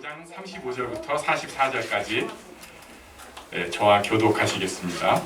5장 35절부터 44절까지 저와 교독하시겠습니다.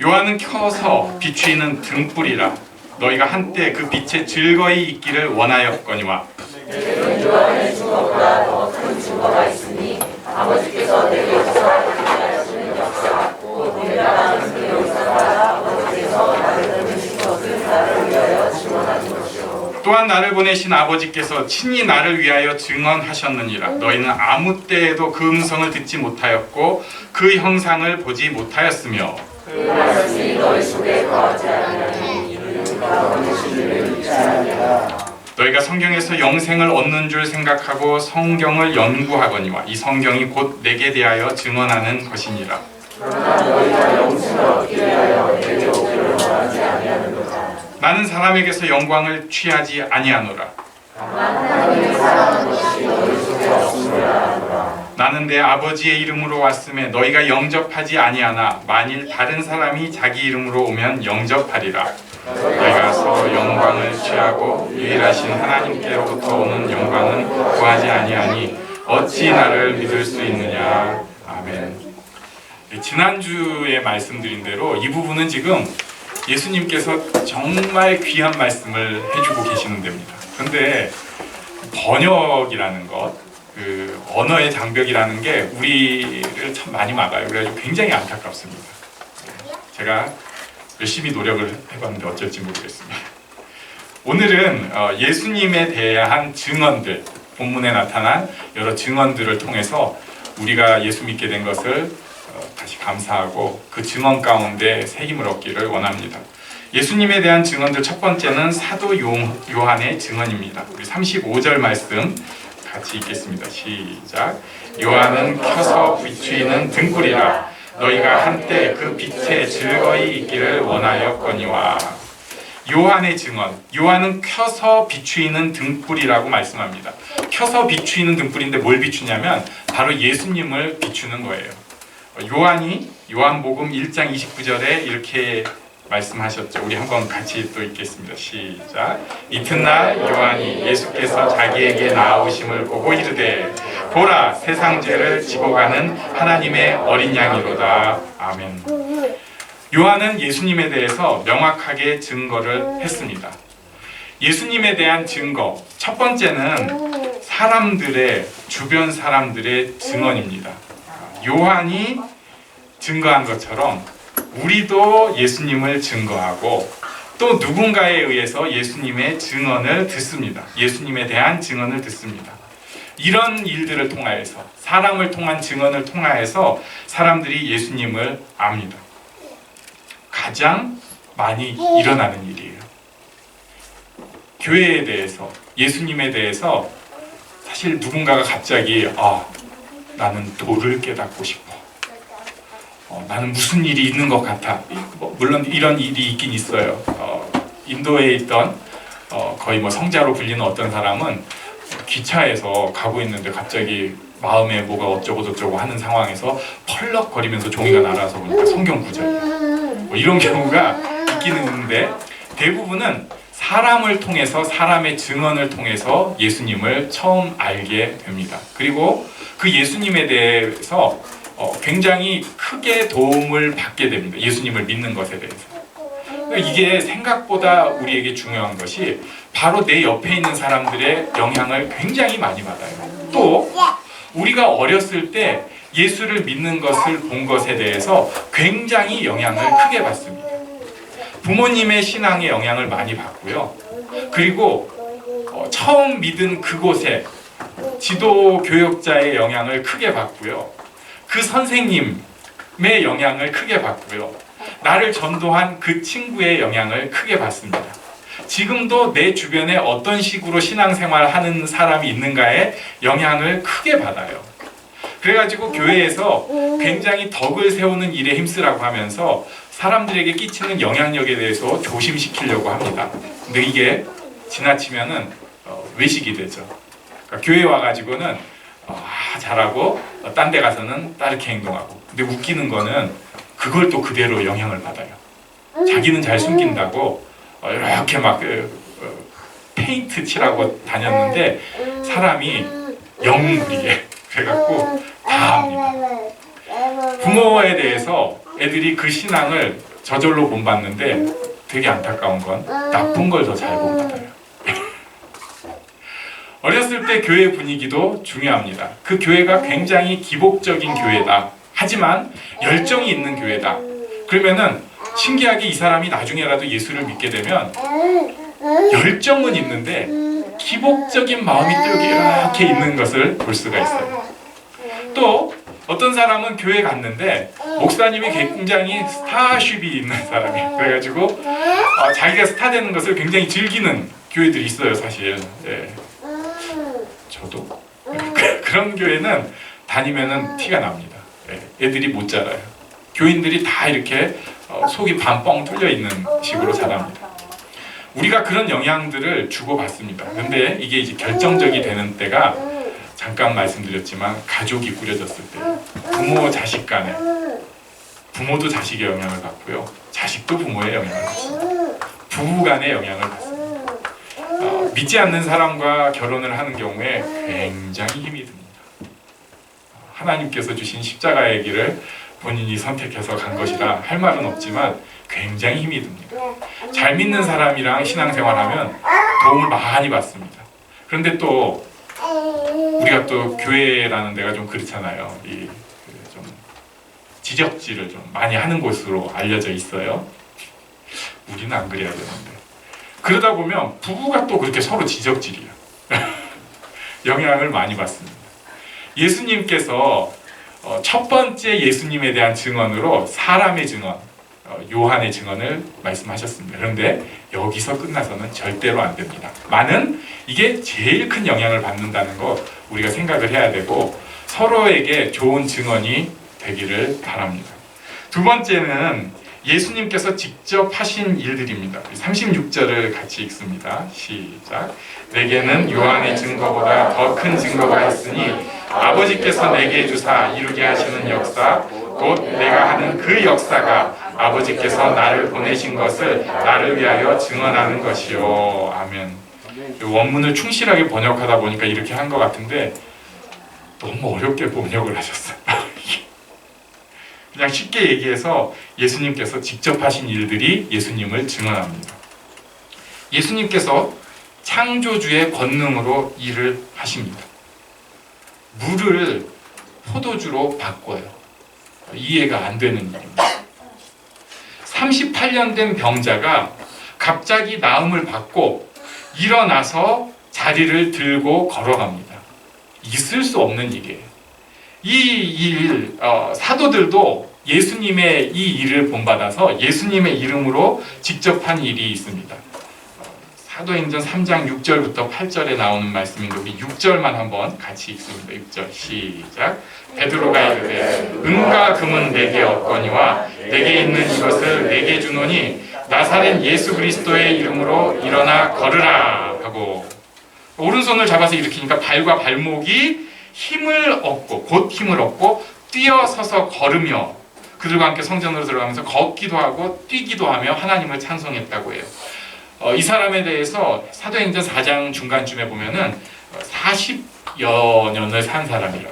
요한은 켜서 비추이는 등불이라 너희가 한때 그 빛에 즐거이 있기를 원하였거니와 내게는 요한의 증거보다 더 큰 증거가 있으니 아버지께서 내게 주시는 역사 곧 내가 나는 그 역사가 아버지께서 나를 보내신 것을 나를 위하여 증언하는 것이요 또한 나를 보내신 아버지께서 친히 나를 위하여 증언하셨느니라. 너희는 아무 때에도 그 음성을 듣지 못하였고 그 형상을 보지 못하였으며 그 말씀이 너희 속에 거하지 아니하니 이는 그가 보내신 이를 믿지 아니하라. 너희가 성경에서 영생을 얻는 줄 생각하고 성경을 연구하거니와 이 성경이 곧 내게 대하여 증언하는 것이니라. 그러나 너희가 영생을 얻기 위하여 내게 오기를 원하지 아니하는도다. 나는 사람에게서 영광을 취하지 아니하노라. 하나님의 사랑하는 것이 너희 속에 없음이라 하노라. 나는 내 아버지의 이름으로 왔음에 너희가 영접하지 아니하나 만일 다른 사람이 자기 이름으로 오면 영접하리라. 너희가 서로 영광을 취하고 유일하신 하나님께로부터 오는 영광은 구하지 아니하니 어찌 나를 믿을 수 있느냐. 아멘. 지난주에 말씀드린 대로 이 부분은 지금 예수님께서 정말 귀한 말씀을 해주고 계시는 데입니다. 그런데 번역이라는 것, 그 언어의 장벽이라는 게 우리를 참 많이 막아요. 그래가지고 굉장히 안타깝습니다. 제가 열심히 노력을 해봤는데 어쩔지 모르겠습니다. 오늘은 예수님에 대한 증언들, 본문에 나타난 여러 증언들을 통해서 우리가 예수 믿게 된 것을 다시 감사하고 그 증언 가운데 새 힘을 얻기를 원합니다. 예수님에 대한 증언들 첫 번째는 사도 요한의 증언입니다. 우리 35절 말씀 같이 읽겠습니다. 시작. 요한은 켜서 비추이는 등불이라 너희가 한때 그 빛에 즐거이 있기를 원하였거니와. 요한의 증언, 요한은 켜서 비추이는 등불이라고 말씀합니다. 켜서 비추이는 등불인데 뭘 비추냐면 바로 예수님을 비추는 거예요. 요한이 요한복음 1장 29절에 이렇게 말씀하셨죠. 우리 한번 같이 또 읽겠습니다. 시작. 이튿날 요한이 예수께서 자기에게 나아오심을 보고 이르되 보라 세상 죄를 지고 가는 하나님의 어린 양이로다. 아멘. 요한은 예수님에 대해서 명확하게 증거를 했습니다. 예수님에 대한 증거 첫 번째는 사람들의 주변 사람들의 증언입니다. 요한이 증거한 것처럼 우리도 예수님을 증거하고 또 누군가에 의해서 예수님의 증언을 듣습니다. 예수님에 대한 증언을 듣습니다. 이런 일들을 통하여서 사람을 통한 증언을 통하여서 사람들이 예수님을 압니다. 가장 많이 일어나는 일이에요. 교회에 대해서 예수님에 대해서 사실 누군가가 갑자기 나는 도를 깨닫고 싶어. 나는 무슨 일이 있는 것 같아. 물론 이런 일이 있긴 있어요. 인도에 있던 거의 성자로 불리는 어떤 사람은 기차에서 가고 있는데 갑자기 마음에 뭐가 어쩌고 저쩌고 하는 상황에서 펄럭거리면서 종이가 날아서 보니까 성경 구절이에요. 이런 경우가 있기는 있는데 대부분은 사람을 통해서 사람의 증언을 통해서 예수님을 처음 알게 됩니다. 그리고 그 예수님에 대해서 굉장히 크게 도움을 받게 됩니다. 예수님을 믿는 것에 대해서. 이게 생각보다 우리에게 중요한 것이 바로 내 옆에 있는 사람들의 영향을 굉장히 많이 받아요. 또 우리가 어렸을 때 예수를 믿는 것을 본 것에 대해서 굉장히 영향을 크게 받습니다. 부모님의 신앙의 영향을 많이 받고요. 그리고 처음 믿은 그곳에 지도 교역자의 영향을 크게 받고요. 그 선생님의 영향을 크게 받고요. 나를 전도한 그 친구의 영향을 크게 받습니다. 지금도 내 주변에 어떤 식으로 신앙생활을 하는 사람이 있는가에 영향을 크게 받아요. 그래가지고 교회에서 굉장히 덕을 세우는 일에 힘쓰라고 하면서 사람들에게 끼치는 영향력에 대해서 조심시키려고 합니다. 근데 이게 지나치면은 외식이 되죠. 그러니까 교회 와가지고는 잘하고 딴 데 가서는 다르게 행동하고. 근데 웃기는 거는 그걸 또 그대로 영향을 받아요. 자기는 잘 숨긴다고 이렇게 페인트 칠하고 다녔는데 사람이 영물이에 그래갖고 다 합니다. 부모에 대해서 애들이 그 신앙을 저절로 본받는데 되게 안타까운 건 나쁜 걸 더 잘 본받아요. 어렸을 때 교회 분위기도 중요합니다. 그 교회가 굉장히 기복적인 교회다. 하지만 열정이 있는 교회다. 그러면은 신기하게 이 사람이 나중에라도 예수를 믿게 되면 열정은 있는데 기복적인 마음이 또 이렇게 있는 것을 볼 수가 있어요. 또 어떤 사람은 교회 갔는데 목사님이 굉장히 스타쉽이 있는 사람이에요. 그래가지고 자기가 스타 되는 것을 굉장히 즐기는 교회들이 있어요, 사실. 예. 저도 그런 교회는 다니면은 티가 납니다. 예. 애들이 못 자라요. 교인들이 다 이렇게 속이 반 뻥 뚫려 있는 식으로 자랍니다. 우리가 그런 영향들을 주고받습니다. 근데 이게 이제 결정적이 되는 때가 잠깐 말씀드렸지만 가족이 꾸려졌을 때 부모 자식 간에 부모도 자식의 영향을 받고요, 자식도 부모의 영향을 받습니다. 부부 간의 영향을 받습니다. 믿지 않는 사람과 결혼을 하는 경우에 굉장히 힘이 듭니다. 하나님께서 주신 십자가의 길을 본인이 선택해서 간 것이라 할 말은 없지만 굉장히 힘이 듭니다. 잘 믿는 사람이랑 신앙생활하면 도움을 많이 받습니다. 그런데 또 우리가 또 교회라는 데가 좀 그렇잖아요. 좀 지적질을 좀 많이 하는 곳으로 알려져 있어요. 우리는 안 그래야 되는데 그러다 보면 부부가 또 그렇게 서로 지적질이야. 영향을 많이 받습니다. 예수님께서 첫 번째 예수님에 대한 증언으로 사람의 증언, 요한의 증언을 말씀하셨습니다. 그런데 여기서 끝나서는 절대로 안 됩니다. 많은 이게 제일 큰 영향을 받는다는 거 우리가 생각을 해야 되고 서로에게 좋은 증언이 되기를 바랍니다. 두 번째는 예수님께서 직접 하신 일들입니다. 36절을 같이 읽습니다. 시작. 내게는 요한의 증거보다 더 큰 증거가 있으니 아버지께서 내게 주사 이루게 하시는 역사, 곧 내가 하는 그 역사가 아버지께서 나를 보내신 것을 나를 위하여 증언하는 것이요. 아멘. 원문을 충실하게 번역하다 보니까 이렇게 한 것 같은데 너무 어렵게 번역을 하셨어요. 그냥 쉽게 얘기해서 예수님께서 직접 하신 일들이 예수님을 증언합니다. 예수님께서 창조주의 권능으로 일을 하십니다. 물을 포도주로 바꿔요. 이해가 안 되는 일입니다. 38년 된 병자가 갑자기 나음을 받고 일어나서 자리를 들고 걸어갑니다. 있을 수 없는 일이에요. 이 일, 사도들도 예수님의 이 일을 본받아서 예수님의 이름으로 직접 한 일이 있습니다. 사도행전 3장 6절부터 8절에 나오는 말씀인데 우리 6절만 한번 같이 읽습니다. 6절 시작. 베드로가 이르되 은과 금은 내게 없거니와 내게 있는 이것을 내게 주노니 나사렛 예수 그리스도의 이름으로 일어나 걸으라 하고 오른손을 잡아서 일으키니까 발과 발목이 힘을 얻고 곧 힘을 얻고 뛰어서서 걸으며 그들과 함께 성전으로 들어가면서 걷기도 하고 뛰기도 하며 하나님을 찬송했다고 해요. 이 사람에 대해서 사도행전 4장 중간쯤에 보면은 40여 년을 산 사람이라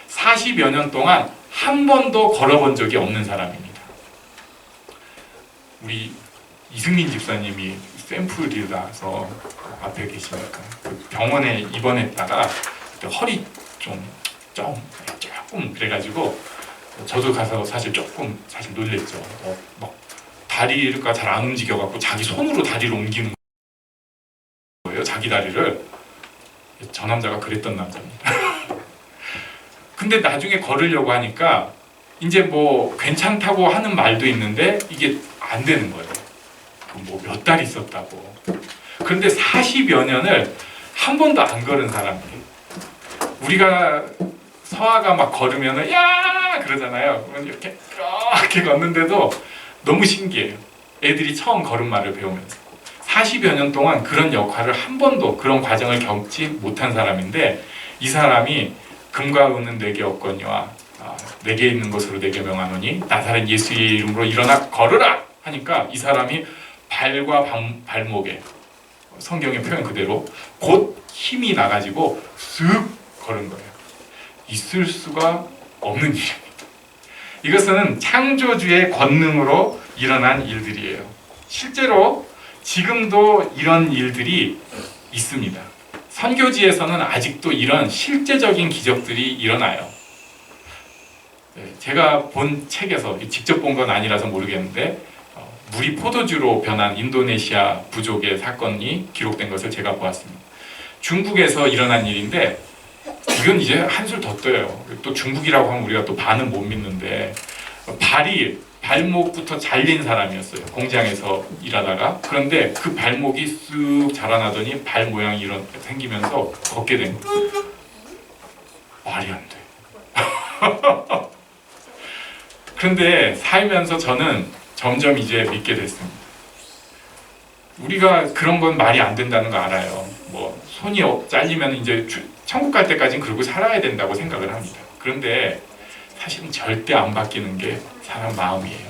40여 년 동안 한 번도 걸어본 적이 없는 사람입니다. 우리 이승민 집사님이 샘플이라서 앞에 계시니까 그 병원에 입원했다가 허리 조금 그래가지고 저도 가서 사실 조금 놀랬죠. 막 다리가 잘 안 움직여갖고 자기 손으로 다리를 옮기는 거예요. 자기 다리를. 저 남자가 그랬던 남자입니다. 근데 나중에 걸으려고 하니까 이제 뭐 괜찮다고 하는 말도 있는데 이게 안 되는 거예요. 뭐 몇 달 있었다고. 그런데 40여 년을 한 번도 안 걸은 사람이에요. 우리가 서아가 막 걸으면은 야 그러잖아요. 그러면 이렇게 걷는데도 너무 신기해요. 애들이 처음 걸음마를 배우면서 40여 년 동안 그런 역할을 한 번도 그런 과정을 겪지 못한 사람인데 이 사람이 금과 은은 내게 없거니와 내게 있는 것으로 내게 명하노니 나사렛 예수의 이름으로 일어나 걸으라 하니까 이 사람이 발과 발목에 성경의 표현 그대로 곧 힘이 나가지고 쓱 걸은 거예요. 있을 수가 없는 일입니다. 이것은 창조주의 권능으로 일어난 일들이에요. 실제로 지금도 이런 일들이 있습니다. 선교지에서는 아직도 이런 실제적인 기적들이 일어나요. 제가 본 책에서 직접 본 건 아니라서 모르겠는데 물이 포도주로 변한 인도네시아 부족의 사건이 기록된 것을 제가 보았습니다. 중국에서 일어난 일인데 이건 이제 한술 더 떠요. 또 중국이라고 하면 우리가 또 반은 못 믿는데 발목부터 잘린 사람이었어요. 공장에서 일하다가. 그런데 그 발목이 쑥 자라나더니 발 모양이 생기면서 걷게 된 거예요. 말이 안 돼. 그런데 살면서 저는 점점 이제 믿게 됐습니다. 우리가 그런 건 말이 안 된다는 거 알아요. 뭐 손이 잘리면 이제 천국 갈 때까지는 그러고 살아야 된다고 생각을 합니다. 그런데 사실은 절대 안 바뀌는 게 사람 마음이에요.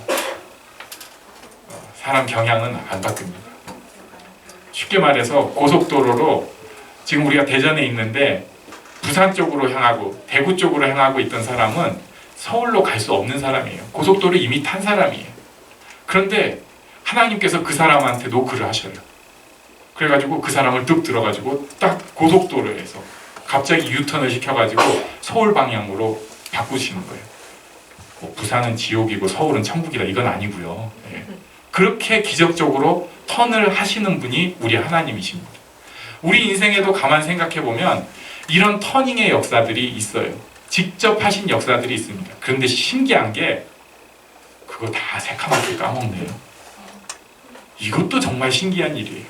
사람 경향은 안 바뀝니다. 쉽게 말해서 고속도로로 지금 우리가 대전에 있는데 부산 쪽으로 향하고 대구 쪽으로 향하고 있던 사람은 서울로 갈 수 없는 사람이에요. 고속도로 이미 탄 사람이에요. 그런데 하나님께서 그 사람한테 노크를 하셔요. 그래가지고 그 사람을 뚝 들어가지고 딱 고속도로에서 갑자기 유턴을 시켜가지고 서울 방향으로 바꾸시는 거예요. 뭐 부산은 지옥이고 서울은 천국이다 이건 아니고요. 예. 그렇게 기적적으로 턴을 하시는 분이 우리 하나님이십니다. 우리 인생에도 가만 생각해 보면 이런 터닝의 역사들이 있어요. 직접 하신 역사들이 있습니다. 그런데 신기한 게 그거 다 새카맣게 까먹네요. 이것도 정말 신기한 일이에요.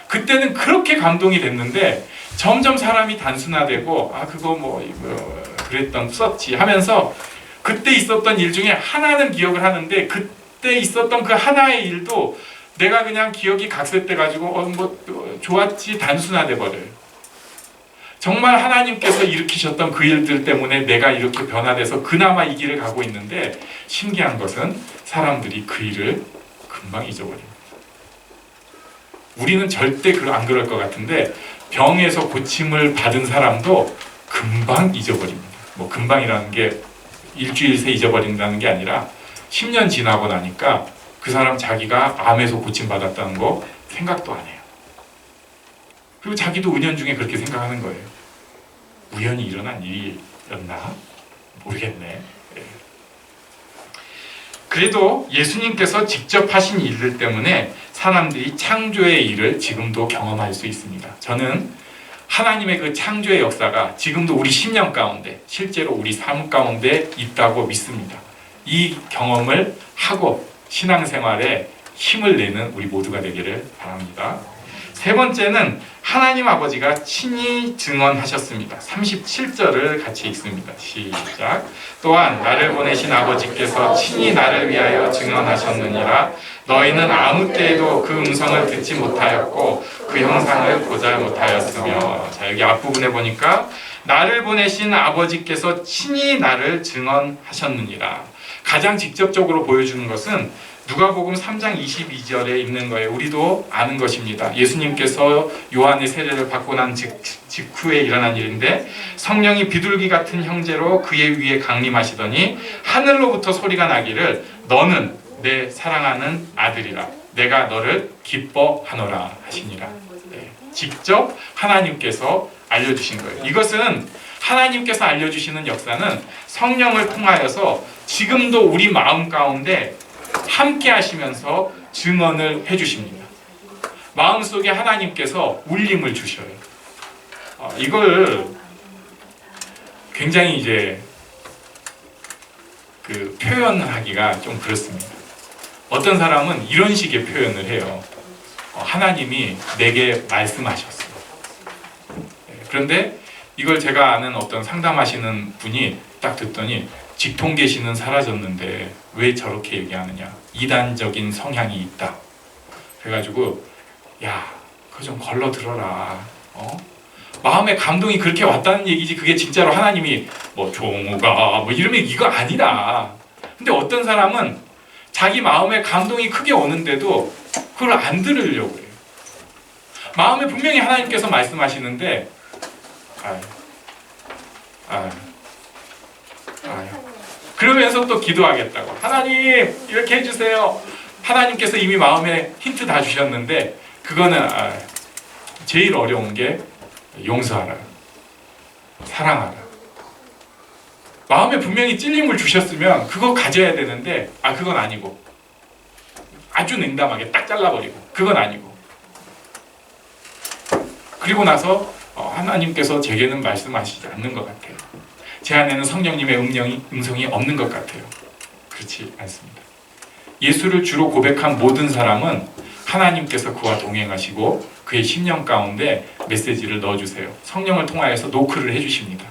그때는 그렇게 감동이 됐는데 점점 사람이 단순화되고 그거 그랬던 썼지 하면서 그때 있었던 일 중에 하나는 기억을 하는데 그때 있었던 그 하나의 일도 내가 그냥 기억이 각색돼 가지고 좋았지 단순화돼 버려요. 정말 하나님께서 일으키셨던 그 일들 때문에 내가 이렇게 변화돼서 그나마 이 길을 가고 있는데 신기한 것은 사람들이 그 일을 금방 잊어버립니다. 우리는 절대 안 그럴 것 같은데 병에서 고침을 받은 사람도 금방 잊어버립니다. 뭐 금방이라는 게 일주일 새 잊어버린다는 게 아니라 10년 지나고 나니까 그 사람 자기가 암에서 고침받았다는 거 생각도 안 해요. 그리고 자기도 은연중에 그렇게 생각하는 거예요. 우연히 일어난 일이었나? 모르겠네. 그래도 예수님께서 직접 하신 일들 때문에 사람들이 창조의 일을 지금도 경험할 수 있습니다. 저는 하나님의 그 창조의 역사가 지금도 우리 심령 가운데, 실제로 우리 삶 가운데 있다고 믿습니다. 이 경험을 하고 신앙생활에 힘을 내는 우리 모두가 되기를 바랍니다. 세 번째는 하나님 아버지가 친히 증언하셨습니다. 37절을 같이 읽습니다. 시작. 또한 나를 보내신 아버지께서 친히 나를 위하여 증언하셨느니라. 너희는 아무 때에도 그 음성을 듣지 못하였고 그 형상을 보지 못하였으며. 자, 여기 앞부분에 보니까 나를 보내신 아버지께서 친히 나를 증언하셨느니라. 가장 직접적으로 보여주는 것은 누가복음 3장 22절에 있는 거예요. 우리도 아는 것입니다. 예수님께서 요한의 세례를 받고 난 직후에 일어난 일인데 성령이 비둘기 같은 형제로 그의 위에 강림하시더니 하늘로부터 소리가 나기를 너는 내 사랑하는 아들이라 내가 너를 기뻐하노라 하시니라. 네, 직접 하나님께서 알려주신 거예요. 이것은 하나님께서 알려주시는 역사는 성령을 통하여서 지금도 우리 마음 가운데 함께 하시면서 증언을 해주십니다. 마음속에 하나님께서 울림을 주셔요. 이걸 굉장히 이제 그 표현하기가 좀 그렇습니다. 어떤 사람은 이런 식의 표현을 해요. 하나님이 내게 말씀하셨어요. 그런데 이걸 제가 아는 어떤 상담하시는 분이 딱 듣더니 직통계시는 사라졌는데 왜 저렇게 얘기하느냐, 이단적인 성향이 있다. 그래가지고 야, 그거 좀 걸러 들어라. 마음에 감동이 그렇게 왔다는 얘기지 그게 진짜로 하나님이 종우가 이러면 이거 아니다. 근데 어떤 사람은 자기 마음에 감동이 크게 오는데도 그걸 안 들으려고 해요. 마음에 분명히 하나님께서 말씀하시는데 그러면서 또 기도하겠다고. 하나님 이렇게 해주세요. 하나님께서 이미 마음에 힌트 다 주셨는데 그거는 제일 어려운 게 용서하라, 사랑하라. 마음에 분명히 찔림을 주셨으면 그거 가져야 되는데 그건 아니고 아주 냉담하게 딱 잘라버리고 그건 아니고 그리고 나서 하나님께서 제게는 말씀하시지 않는 것 같아요. 제 안에는 성령님의 음성이 없는 것 같아요. 그렇지 않습니다. 예수를 주로 고백한 모든 사람은 하나님께서 그와 동행하시고 그의 심령 가운데 메시지를 넣어주세요. 성령을 통하여서 노크를 해주십니다.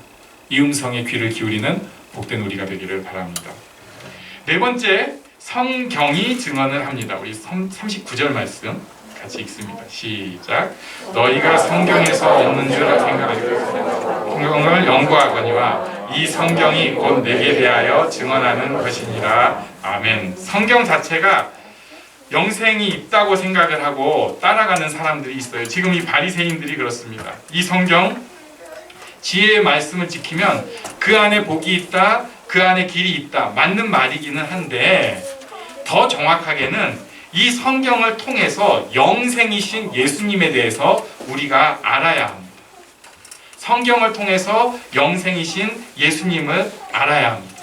이 음성에 귀를 기울이는 복된 우리가 되기를 바랍니다. 네 번째, 성경이 증언을 합니다. 우리 39절 말씀 같이 읽습니다. 시작. 너희가 성경에서 얻는 줄 생각하고 성경을 연구하거니와 이 성경이 곧 내게 대하여 증언하는 것이니라. 아멘. 성경 자체가 영생이 있다고 생각을 하고 따라가는 사람들이 있어요. 지금 이 바리새인들이 그렇습니다. 이 성경 지혜의 말씀을 지키면 그 안에 복이 있다, 그 안에 길이 있다. 맞는 말이기는 한데 더 정확하게는 이 성경을 통해서 영생이신 예수님에 대해서 우리가 알아야 합니다. 성경을 통해서 영생이신 예수님을 알아야 합니다.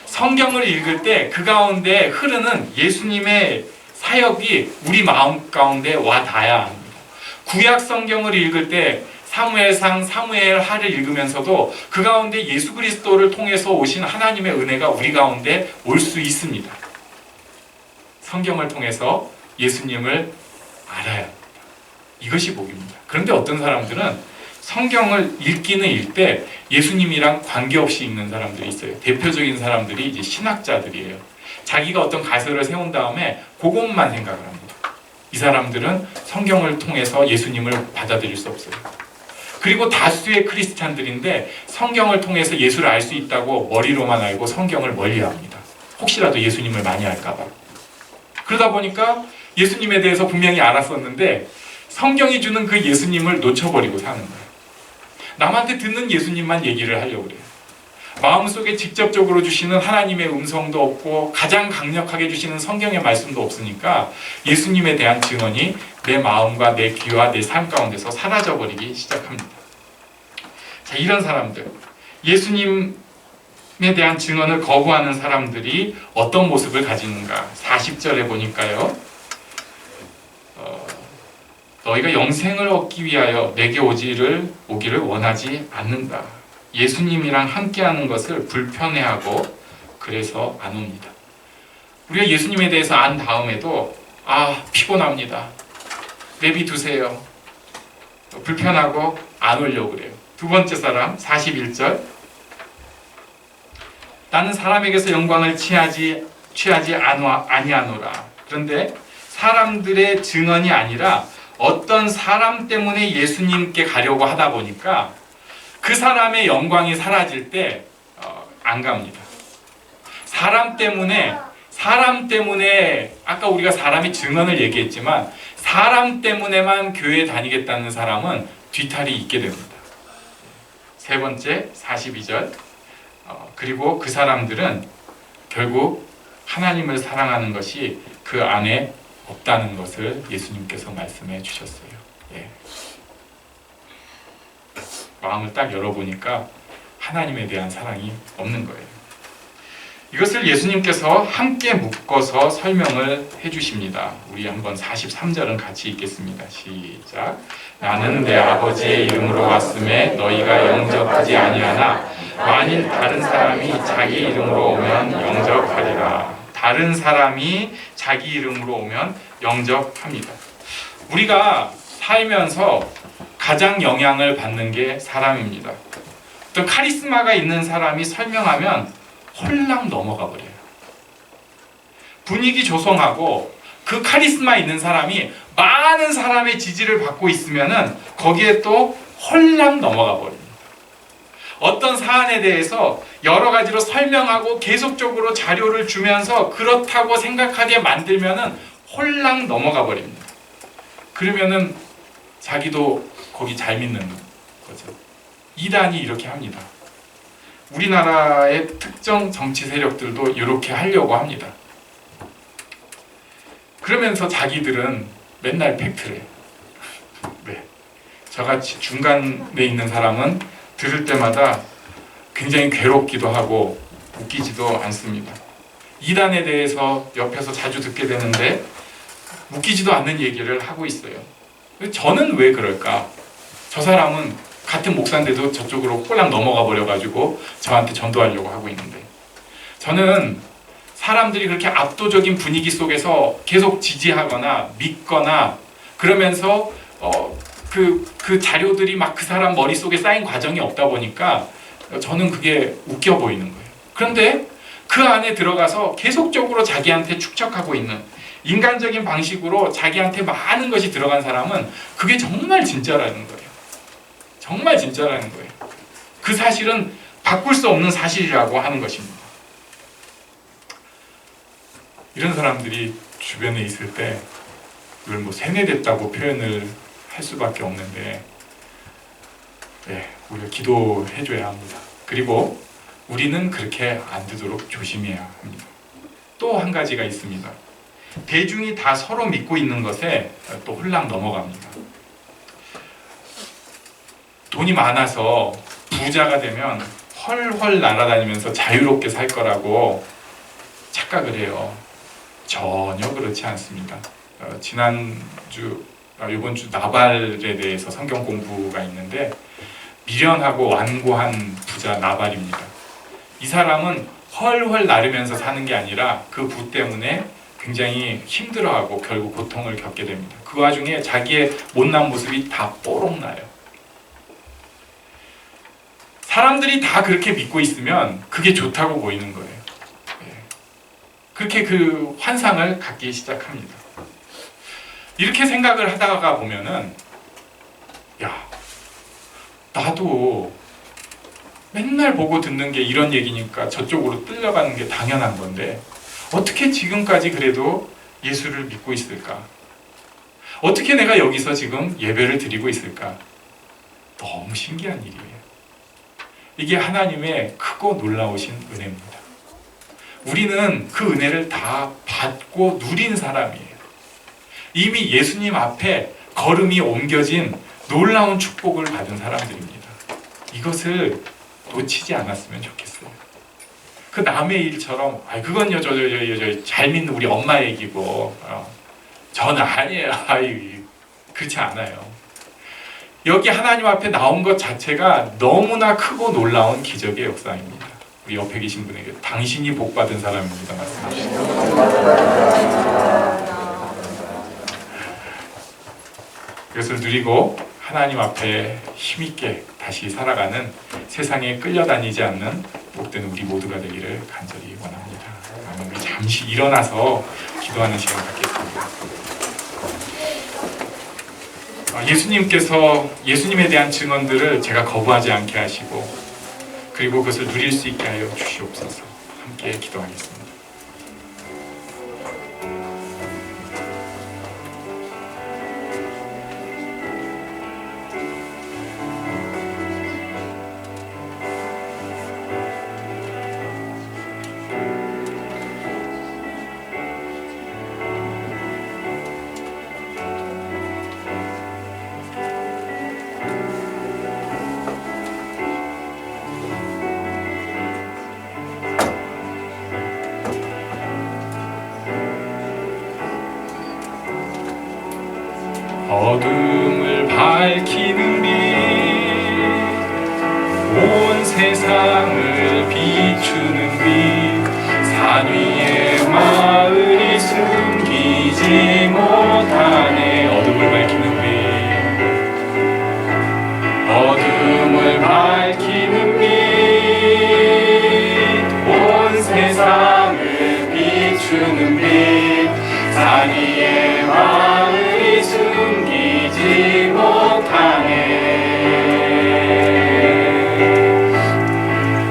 성경을 읽을 때 그 가운데 흐르는 예수님의 사역이 우리 마음 가운데 와 닿아야 합니다. 구약 성경을 읽을 때 사무엘상, 사무엘하를 읽으면서도 그 가운데 예수 그리스도를 통해서 오신 하나님의 은혜가 우리 가운데 올 수 있습니다. 성경을 통해서 예수님을 알아야 합니다. 이것이 복입니다. 그런데 어떤 사람들은 성경을 읽기는 읽되 예수님이랑 관계없이 읽는 사람들이 있어요. 대표적인 사람들이 이제 신학자들이에요. 자기가 어떤 가설을 세운 다음에 그것만 생각을 합니다. 이 사람들은 성경을 통해서 예수님을 받아들일 수 없어요. 그리고 다수의 크리스찬들인데 성경을 통해서 예수를 알 수 있다고 머리로만 알고 성경을 멀리합니다. 혹시라도 예수님을 많이 알까 봐. 그러다 보니까 예수님에 대해서 분명히 알았었는데 성경이 주는 그 예수님을 놓쳐버리고 사는 거예요. 남한테 듣는 예수님만 얘기를 하려고 그래요. 마음속에 직접적으로 주시는 하나님의 음성도 없고 가장 강력하게 주시는 성경의 말씀도 없으니까 예수님에 대한 증언이 내 마음과 내 귀와 내 삶 가운데서 사라져버리기 시작합니다. 자, 이런 사람들, 예수님에 대한 증언을 거부하는 사람들이 어떤 모습을 가지는가? 40절에 보니까요. 너희가 영생을 얻기 위하여 내게 오기를 원하지 않는다. 예수님이랑 함께하는 것을 불편해하고 그래서 안 옵니다. 우리가 예수님에 대해서 안 다음에도 피곤합니다. 내비두세요. 불편하고 안 오려고 그래요. 두 번째 사람 41절. 나는 사람에게서 영광을 취하지 아니하노라. 그런데 사람들의 증언이 아니라 어떤 사람 때문에 예수님께 가려고 하다 보니까 그 사람의 영광이 사라질 때 안 갑니다. 사람 때문에 아까 우리가 사람이 증언을 얘기했지만 사람 때문에만 교회에 다니겠다는 사람은 뒤탈이 있게 됩니다. 세 번째 42절. 그리고 그 사람들은 결국 하나님을 사랑하는 것이 그 안에 없다는 것을 예수님께서 말씀해 주셨어요. 마음을 딱 열어보니까 하나님에 대한 사랑이 없는 거예요. 이것을 예수님께서 함께 묶어서 설명을 해주십니다. 우리 한번 43절은 같이 읽겠습니다. 시작. 나는 내 아버지의 이름으로 왔음에 너희가 영접하지 아니하나 만일 다른 사람이 자기 이름으로 오면 영접하리라. 다른 사람이 자기 이름으로 오면 영접합니다. 우리가 살면서 가장 영향을 받는 게 사람입니다. 어떤 카리스마가 있는 사람이 설명하면 홀랑 넘어가 버려요. 분위기 조성하고 그 카리스마 있는 사람이 많은 사람의 지지를 받고 있으면은 거기에 또 홀랑 넘어가 버립니다. 어떤 사안에 대해서 여러 가지로 설명하고 계속적으로 자료를 주면서 그렇다고 생각하게 만들면은 홀랑 넘어가 버립니다. 그러면은 자기도 거기 잘 믿는 거죠. 이단이 이렇게 합니다. 우리나라의 특정 정치 세력들도 이렇게 하려고 합니다. 그러면서 자기들은 맨날 팩트래. 네. 저같이 중간에 있는 사람은 들을 때마다 굉장히 괴롭기도 하고 웃기지도 않습니다. 이단에 대해서 옆에서 자주 듣게 되는데 웃기지도 않는 얘기를 하고 있어요. 저는 왜 그럴까? 저 사람은 같은 목사인데도 저쪽으로 홀랑 넘어가 버려가지고 저한테 전도하려고 하고 있는데, 저는 사람들이 그렇게 압도적인 분위기 속에서 계속 지지하거나 믿거나 그러면서 그 자료들이 막 그 사람 머릿속에 쌓인 과정이 없다 보니까 저는 그게 웃겨 보이는 거예요. 그런데 그 안에 들어가서 계속적으로 자기한테 축적하고 있는 인간적인 방식으로 자기한테 많은 것이 들어간 사람은 그게 정말 진짜라는 거예요. 정말 진짜라는 거예요. 그 사실은 바꿀 수 없는 사실이라고 하는 것입니다. 이런 사람들이 주변에 있을 때 그걸 뭐 세뇌됐다고 표현을 할 수밖에 없는데, 네, 우리가 기도해줘야 합니다. 그리고 우리는 그렇게 안 되도록 조심해야 합니다. 또 한 가지가 있습니다. 대중이 다 서로 믿고 있는 것에 또 홀랑 넘어갑니다. 돈이 많아서 부자가 되면 헐헐 날아다니면서 자유롭게 살 거라고 착각을 해요. 전혀 그렇지 않습니다. 이번 주 나발에 대해서 성경 공부가 있는데, 미련하고 완고한 부자 나발입니다. 이 사람은 헐헐 나르면서 사는 게 아니라 그 부 때문에 굉장히 힘들어하고 결국 고통을 겪게 됩니다. 그 와중에 자기의 못난 모습이 다 뽀록 나요. 사람들이 다 그렇게 믿고 있으면 그게 좋다고 보이는 거예요. 그렇게 그 환상을 갖기 시작합니다. 이렇게 생각을 하다가 보면은, 야, 나도 맨날 보고 듣는 게 이런 얘기니까 저쪽으로 끌려가는 게 당연한 건데 어떻게 지금까지 그래도 예수를 믿고 있을까? 어떻게 내가 여기서 지금 예배를 드리고 있을까? 너무 신기한 일이에요. 이게 하나님의 크고 놀라우신 은혜입니다. 우리는 그 은혜를 다 받고 누린 사람이에요. 이미 예수님 앞에 걸음이 옮겨진 놀라운 축복을 받은 사람들입니다. 이것을 놓치지 않았으면 좋겠어요. 그 남의 일처럼 그건요 저 잘 믿는 우리 엄마 얘기고 저는 아니에요. 그렇지 않아요. 여기 하나님 앞에 나온 것 자체가 너무나 크고 놀라운 기적의 역사입니다. 우리 옆에 계신 분에게 당신이 복받은 사람입니다 말씀하시죠. 이것을 누리고 하나님 앞에 힘있게 다시 살아가는, 세상에 끌려다니지 않는 복된 우리 모두가 되기를 간절히 원합니다. 우리 잠시 일어나서 기도하는 시간 갖겠습니다. 예수님께서 예수님에 대한 증언들을 제가 거부하지 않게 하시고 그리고 그것을 누릴 수 있게 하여 주시옵소서. 함께 기도하겠습니다. 어둠을 밝히는 빛, 온 세상을 비추는 빛, 산 위에 마을이 숨기지 못하네. 어둠을 밝히는 빛, 어둠을 밝히는 빛, 온 세상을 비추는 빛, 산 위에 마을이 숨기지 못하네.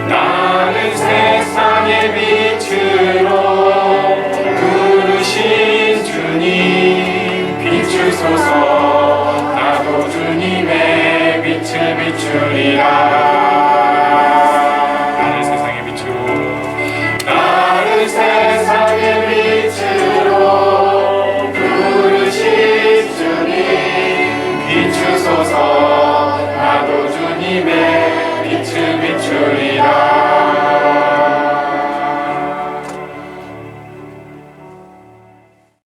나는 세상의 빛으로 부르신 주님 세상에 빛을